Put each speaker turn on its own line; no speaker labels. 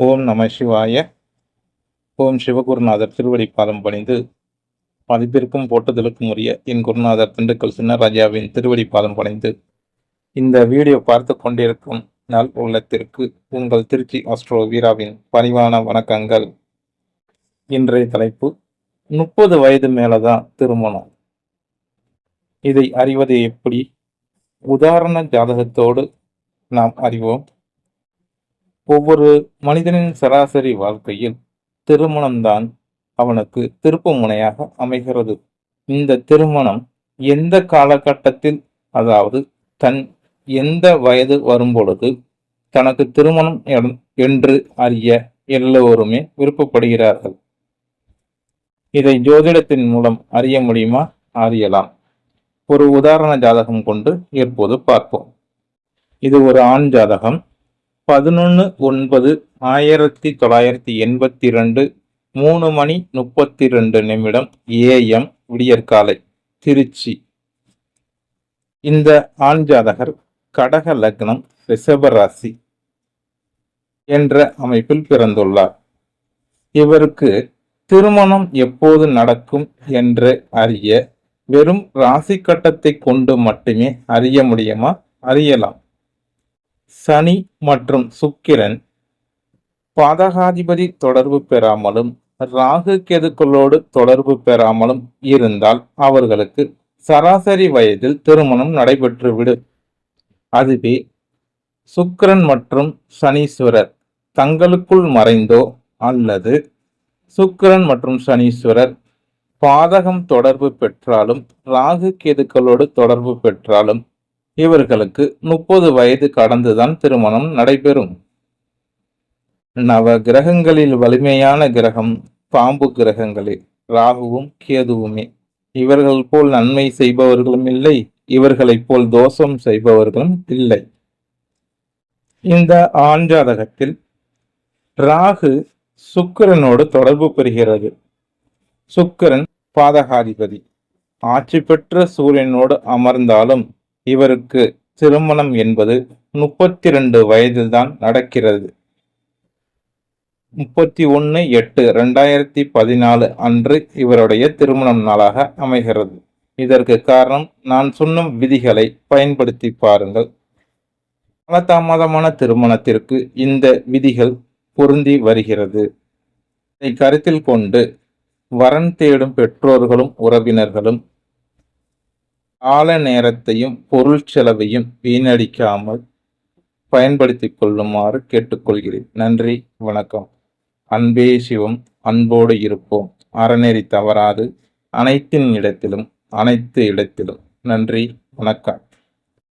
ஓம் நம சிவாய. ஓம் சிவகுருநாதர் திருவடி பாதம் பணிந்து மதிப்பிற்கும் போட்டுதலுக்கும் உரிய என் குருநாதர் திண்டுக்கல் சின்னராஜாவின் திருவடி பாதம் பணிந்து இந்த வீடியோ பார்த்து கொண்டிருக்கும் நல் உள்ளத்திற்கு உங்கள் திருச்சி ஆஸ்ட்ரோ வீராவின் பணிவான வணக்கங்கள். இன்றைய தலைப்பு 30 வயது மேலதான் திருமணம். இதை அறிவது எப்படி? உதாரண ஜாதகத்தோடு நாம் அறிவோம். ஒவ்வொரு மனிதனின் சராசரி வாழ்க்கையில் திருமணம்தான் அவனுக்கு திருப்பு முனையாக அமைகிறது. இந்த திருமணம் எந்த காலகட்டத்தில், அதாவது தன் எந்த வயது வரும்பொழுது தனக்கு திருமணம் என்று அறிய எல்லோருமே விருப்பப்படுகிறார்கள். இதை ஜோதிடத்தின் மூலம் அறிய முடியுமா? அறியலாம். ஒரு உதாரண ஜாதகம் கொண்டு இப்போது பார்ப்போம். இது ஒரு ஆண் ஜாதகம். 11/9/1982 3:32 AM விடியற்காலை, திருச்சி. இந்த ஆண் ஜாதகர் கடக லக்னம், ரிஷப ராசி என்ற அமைப்பில் பிறந்துள்ளார். இவருக்கு திருமணம் எப்போது நடக்கும் என்று அறிய வெறும் ராசி கட்டத்தை கொண்டு மட்டுமே அறிய முடியுமா? அறியலாம். சனி மற்றும் சுக்கிரன் பாதகாதிபதி தொடர்பு பெறாமலும் ராகு கேதுக்களோடு தொடர்பு பெறாமலும் இருந்தால் அவர்களுக்கு சராசரி வயதில் திருமணம் நடைபெற்றுவிடும். அதுவே சுக்கிரன் மற்றும் சனீஸ்வரர் தங்களுக்குள் மறைந்தோ அல்லது சுக்கிரன் மற்றும் சனீஸ்வரர் பாதகம் தொடர்பு பெற்றாலும் ராகு கேதுக்களோடு தொடர்பு பெற்றாலும் இவர்களுக்கு 30 வயது கடந்துதான் திருமணம் நடைபெறும். நவ கிரகங்களில் வலிமையான கிரகம் பாம்பு கிரகங்களே, ராகுவும் கேதுவுமே. இவர்கள் போல் நன்மை செய்பவர்களும் இல்லை, இவர்களைப் போல் தோஷம் செய்பவர்களும் இல்லை. இந்த ஆண் ஜாதகத்தில் ராகு சுக்கிரனோடு தொடர்பு பெறுகிறது. சுக்கிரன் பாதகாதிபதி. ஆட்சி பெற்ற சூரியனோடு அமர்ந்தாலும் இவருக்கு திருமணம் என்பது 32 வயதில்தான் நடக்கிறது. 31/8/2014 அன்று இவருடைய திருமணம் நாளாக அமைகிறது. இதற்கு காரணம், நான் சொன்ன விதிகளை பயன்படுத்தி பாருங்கள். காலதாமதமான திருமணத்திற்கு இந்த விதிகள் பொருந்தி வருகிறது. இதை கருத்தில் கொண்டு வரன் தேடும் பெற்றோர்களும் உறவினர்களும் கால நேரத்தையும் பொருள் செலவையும் வீணடிக்காமல் பயன்படுத்திக் கொள்ளுமாறு கேட்டுக்கொள்கிறேன். நன்றி, வணக்கம். அன்பே சிவம், அன்போடு இருப்போம். அறநெறி தவறாது அனைத்தின் இடத்திலும் அனைத்து இடத்திலும். நன்றி, வணக்கம்.